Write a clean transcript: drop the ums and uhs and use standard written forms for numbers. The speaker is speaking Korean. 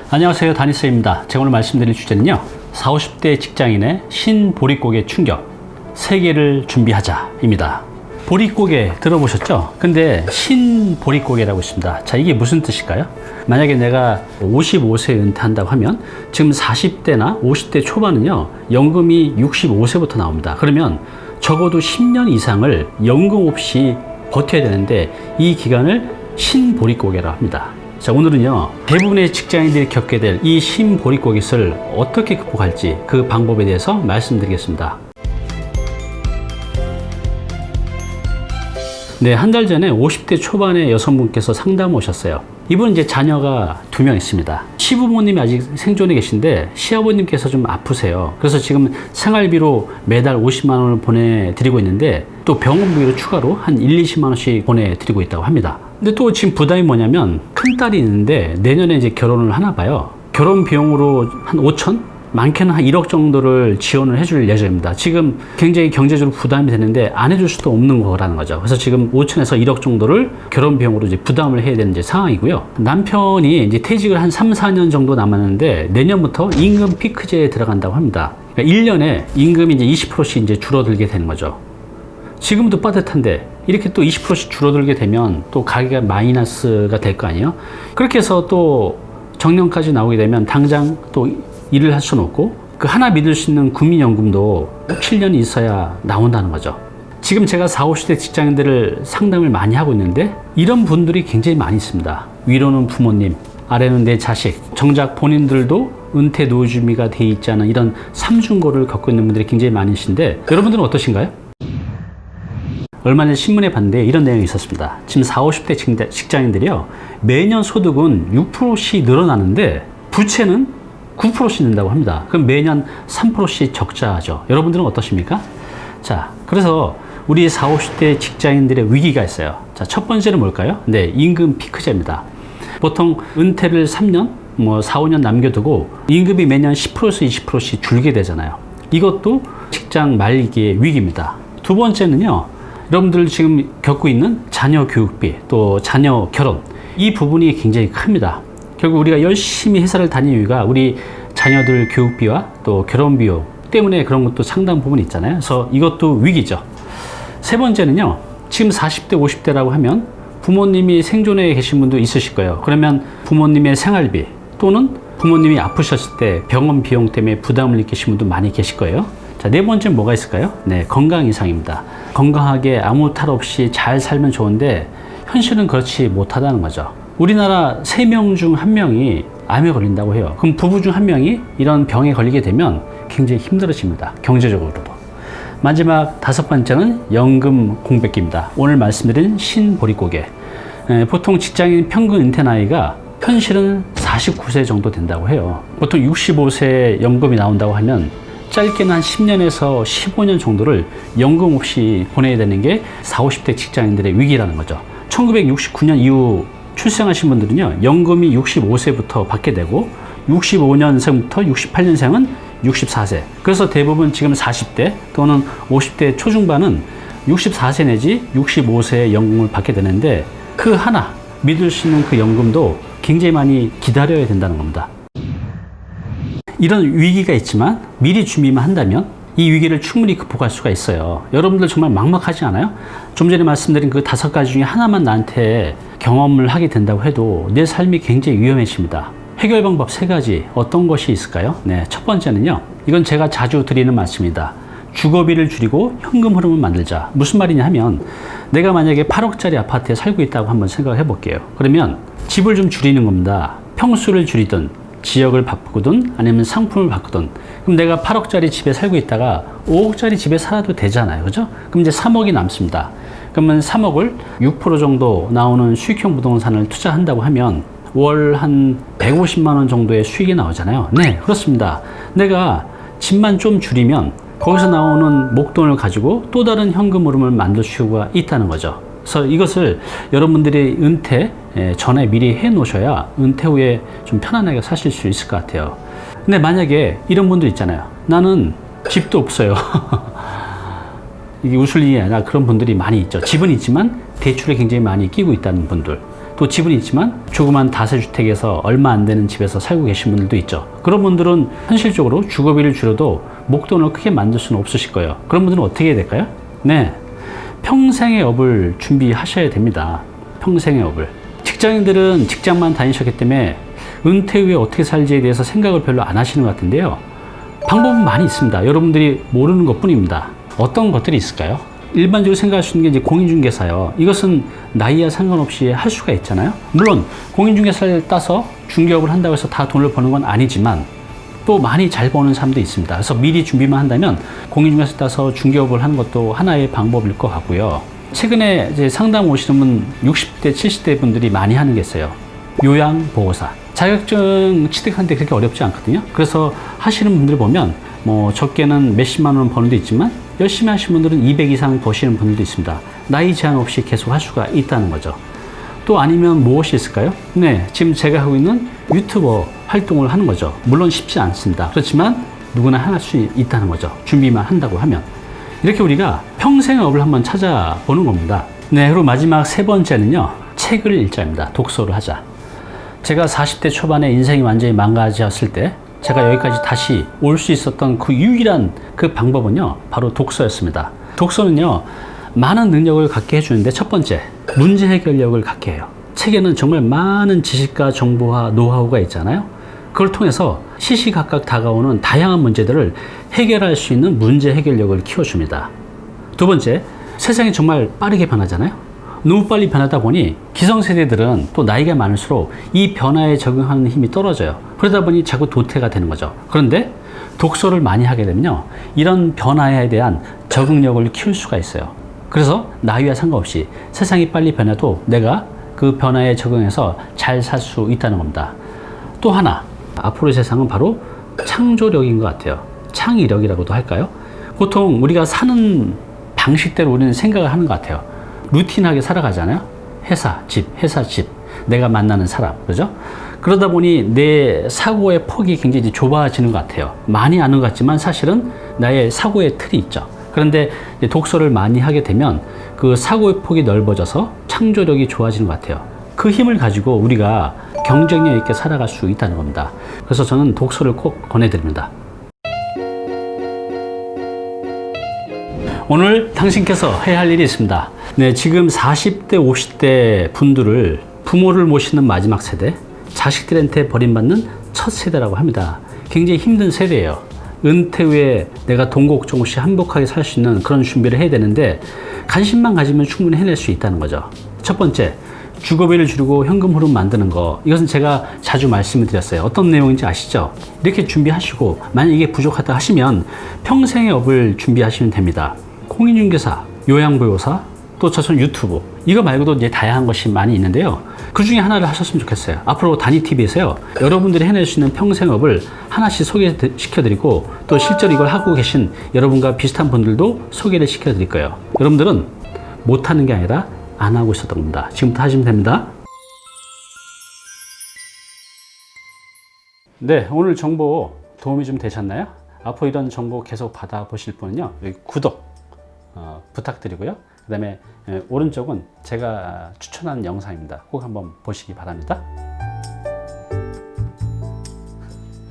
안녕하세요, 다니스입니다. 제가 오늘 말씀드릴 주제는요, 40, 50대 직장인의 신보릿고개 충격, 세계를 준비하자입니다. 보릿고개 들어보셨죠? 근데 신보릿고개라고 있습니다. 자, 이게 무슨 뜻일까요? 만약에 내가 55세에 은퇴한다고 하면 지금 40대나 50대 초반은요, 연금이 65세부터 나옵니다. 그러면 적어도 10년 이상을 연금 없이 버텨야 되는데 이 기간을 신보릿고개라고 합니다. 자, 오늘은요, 대부분의 직장인들이 겪게 될 이 신보릿고개를 어떻게 극복할지 그 방법에 대해서 말씀드리겠습니다. 네, 한 달 전에 50대 초반의 여성분께서 상담 오셨어요. 이분은 이제 자녀가 2명 있습니다. 시부모님이 아직 생존해 계신데 시아버님께서 좀 아프세요. 그래서 지금 생활비로 매달 50만 원을 보내드리고 있는데 또 병원비로 추가로 한 1, 20만 원씩 보내드리고 있다고 합니다. 근데 또 지금 부담이 뭐냐면 큰딸이 있는데 내년에 이제 결혼을 하나 봐요. 결혼 비용으로 한 5천? 많게는 한 1억 정도를 지원을 해줄 예정입니다. 지금 굉장히 경제적으로 부담이 되는데 안 해줄 수도 없는 거라는 거죠. 그래서 지금 5천에서 1억 정도를 결혼 비용으로 이제 부담을 해야 되는 이제 상황이고요. 남편이 이제 퇴직을 한 3, 4년 정도 남았는데 내년부터 임금 피크제에 들어간다고 합니다. 그러니까 1년에 임금이 이제 20%씩 이제 줄어들게 되는 거죠. 지금도 빠듯한데 이렇게 또 20%씩 줄어들게 되면 또 가게가 마이너스가 될 거 아니에요? 그렇게 해서 또 정년까지 나오게 되면 당장 또 일을 할 수는 없고 그 하나 믿을 수 있는 국민연금도 7년이 있어야 나온다는 거죠. 지금 제가 40, 50대 직장인들을 상담을 많이 하고 있는데 이런 분들이 굉장히 많이 있습니다. 위로는 부모님, 아래는 내 자식. 정작 본인들도 은퇴 노후 준비가 돼 있지 않은 이런 삼중고를 겪고 있는 분들이 굉장히 많으신데 여러분들은 어떠신가요? 얼마 전에 신문에 봤는데 이런 내용이 있었습니다. 지금 40, 50대 직장인들이요, 매년 소득은 6%씩 늘어나는데 부채는 9%씩 는다고 합니다. 그럼 매년 3%씩 적자죠. 여러분들은 어떠십니까? 자, 그래서 우리 40, 50대 직장인들의 위기가 있어요. 자, 첫 번째는 뭘까요? 네, 임금 피크제입니다. 보통 은퇴를 3년, 4, 5년 남겨두고 임금이 매년 10%에서 20%씩 줄게 되잖아요. 이것도 직장 말기의 위기입니다. 두 번째는요, 여러분들 지금 겪고 있는 자녀 교육비, 또 자녀 결혼, 이 부분이 굉장히 큽니다. 결국 우리가 열심히 회사를 다니는 이유가 우리 자녀들 교육비와 또 결혼 비용 때문에 그런 것도 상당 부분 있잖아요. 그래서 이것도 위기죠. 세 번째는요, 지금 40대, 50대라고 하면 부모님이 생존해 계신 분도 있으실 거예요. 그러면 부모님의 생활비 또는 부모님이 아프셨을 때 병원 비용 때문에 부담을 느끼신 분도 많이 계실 거예요. 자, 네 번째는 뭐가 있을까요? 네, 건강 이상입니다. 건강하게 아무 탈 없이 잘 살면 좋은데 현실은 그렇지 못하다는 거죠. 우리나라 3명 중 1명이 암에 걸린다고 해요. 그럼 부부 중 1명이 이런 병에 걸리게 되면 굉장히 힘들어집니다. 경제적으로도. 마지막 5번째는 연금 공백기입니다. 오늘 말씀드린 신보릿고개. 보통 직장인 평균 은퇴 나이가 현실은 49세 정도 된다고 해요. 보통 65세 연금이 나온다고 하면 짧게는 한 10년에서 15년 정도를 연금 없이 보내야 되는 게 40, 50대 직장인들의 위기라는 거죠. 1969년 이후 출생하신 분들은요, 연금이 65세부터 받게 되고 65년생부터 68년생은 64세. 그래서 대부분 지금 40대 또는 50대 초중반은 64세 내지 65세의 연금을 받게 되는데 그 하나 믿을 수 있는 그 연금도 굉장히 많이 기다려야 된다는 겁니다. 이런 위기가 있지만 미리 준비만 한다면 이 위기를 충분히 극복할 수가 있어요. 여러분들 정말 막막하지 않아요? 좀 전에 말씀드린 그 5가지 중에 하나만 나한테 경험을 하게 된다고 해도 내 삶이 굉장히 위험해집니다. 해결 방법 3가지 어떤 것이 있을까요? 네, 첫 번째는요, 이건 제가 자주 드리는 말씀입니다. 주거비를 줄이고 현금 흐름을 만들자. 무슨 말이냐 하면 내가 만약에 8억짜리 아파트에 살고 있다고 한번 생각해 볼게요. 그러면 집을 좀 줄이는 겁니다. 평수를 줄이든 지역을 바꾸든 아니면 상품을 바꾸든. 그럼 내가 8억짜리 집에 살고 있다가 5억짜리 집에 살아도 되잖아요. 그죠? 그럼 이제 3억이 남습니다. 그러면 3억을 6% 정도 나오는 수익형 부동산을 투자한다고 하면 월 한 150만 원 정도의 수익이 나오잖아요. 네, 그렇습니다. 내가 집만 좀 줄이면 거기서 나오는 목돈을 가지고 또 다른 현금 흐름을 만들 수가 있다는 거죠. 그래서 이것을 여러분들이 은퇴 전에 미리 해 놓으셔야 은퇴 후에 좀 편안하게 사실 수 있을 것 같아요. 근데 만약에 이런 분들 있잖아요. 나는 집도 없어요. 이게 웃을 일이 아니라 그런 분들이 많이 있죠. 집은 있지만 대출에 굉장히 많이 끼고 있다는 분들. 또 집은 있지만 조그만 다세주택에서 얼마 안 되는 집에서 살고 계신 분들도 있죠. 그런 분들은 현실적으로 주거비를 줄여도 목돈을 크게 만들 수는 없으실 거예요. 그런 분들은 어떻게 해야 될까요? 네, 평생의 업을 준비하셔야 됩니다. 평생의 업을. 직장인들은 직장만 다니셨기 때문에 은퇴 후에 어떻게 살지에 대해서 생각을 별로 안 하시는 것 같은데요. 방법은 많이 있습니다. 여러분들이 모르는 것 뿐입니다. 어떤 것들이 있을까요? 일반적으로 생각할 수 있는 게 이제 공인중개사요. 이것은 나이와 상관없이 할 수가 있잖아요. 물론 공인중개사를 따서 중개업을 한다고 해서 다 돈을 버는 건 아니지만 또 많이 잘 버는 사람도 있습니다. 그래서 미리 준비만 한다면 공인중개사 따서 중개업을 하는 것도 하나의 방법일 것 같고요. 최근에 이제 상담 오시는 분 60대, 70대 분들이 많이 하는 게 있어요. 요양보호사. 자격증 취득하는데 그렇게 어렵지 않거든요. 그래서 하시는 분들 보면 뭐 적게는 몇십만 원 버는 데 있지만 열심히 하시는 분들은 200 이상 버시는 분들도 있습니다. 나이 제한 없이 계속 할 수가 있다는 거죠. 또 아니면 무엇이 있을까요? 네, 지금 제가 하고 있는 유튜버 활동을 하는 거죠. 물론 쉽지 않습니다. 그렇지만 누구나 할 수 있다는 거죠. 준비만 한다고 하면. 이렇게 우리가 평생의 업을 한번 찾아보는 겁니다. 네, 그리고 마지막 세 번째는요. 책을 읽자입니다. 독서를 하자. 제가 40대 초반에 인생이 완전히 망가졌을 때 제가 여기까지 다시 올 수 있었던 그 유일한 그 방법은요, 바로 독서였습니다. 독서는요, 많은 능력을 갖게 해주는데 첫 번째, 문제 해결력을 갖게 해요. 책에는 정말 많은 지식과 정보와 노하우가 있잖아요. 그걸 통해서 시시각각 다가오는 다양한 문제들을 해결할 수 있는 문제 해결력을 키워줍니다. 두 번째, 세상이 정말 빠르게 변하잖아요. 너무 빨리 변하다 보니 기성세대들은 또 나이가 많을수록 이 변화에 적응하는 힘이 떨어져요. 그러다 보니 자꾸 도태가 되는 거죠. 그런데 독서를 많이 하게 되면요, 이런 변화에 대한 적응력을 키울 수가 있어요. 그래서 나이와 상관없이 세상이 빨리 변해도 내가 그 변화에 적응해서 잘 살 수 있다는 겁니다. 또 하나, 앞으로의 세상은 바로 창조력인 것 같아요. 창의력이라고도 할까요? 보통 우리가 사는 방식대로 우리는 생각을 하는 것 같아요. 루틴하게 살아가잖아요. 회사, 집, 회사, 집. 내가 만나는 사람. 그죠? 그러다 보니 내 사고의 폭이 굉장히 좁아지는 것 같아요. 많이 아는 것 같지만 사실은 나의 사고의 틀이 있죠. 그런데 독서를 많이 하게 되면 그 사고의 폭이 넓어져서 창조력이 좋아지는 것 같아요. 그 힘을 가지고 우리가 경쟁력 있게 살아갈 수 있다는 겁니다. 그래서 저는 독서를 꼭 권해드립니다. 오늘 당신께서 해야 할 일이 있습니다. 네, 지금 40대, 50대 분들을 부모를 모시는 마지막 세대, 자식들한테 버림받는 첫 세대라고 합니다. 굉장히 힘든 세대예요. 은퇴 후에 내가 돈 걱정 없이 행복하게 살 수 있는 그런 준비를 해야 되는데 관심만 가지면 충분히 해낼 수 있다는 거죠. 첫 번째, 주거비를 줄이고 현금 흐름 만드는 거. 이것은 제가 자주 말씀을 드렸어요. 어떤 내용인지 아시죠? 이렇게 준비하시고 만약 이게 부족하다 하시면 평생의 업을 준비하시면 됩니다. 공인중개사, 요양보호사, 또 저처럼 유튜브, 이거 말고도 이제 다양한 것이 많이 있는데요. 그 중에 하나를 하셨으면 좋겠어요. 앞으로 단위TV에서요, 여러분들이 해낼 수 있는 평생업을 하나씩 소개시켜드리고 또 실제로 이걸 하고 계신 여러분과 비슷한 분들도 소개를 시켜드릴 거예요. 여러분들은 못하는 게 아니라 안 하고 있었던 겁니다. 지금부터 하시면 됩니다. 네, 오늘 정보 도움이 좀 되셨나요? 앞으로 이런 정보 계속 받아보실 분은요, 여기 구독 부탁드리고요. 그 다음에 오른쪽은 제가 추천하는 영상입니다. 꼭 한번 보시기 바랍니다.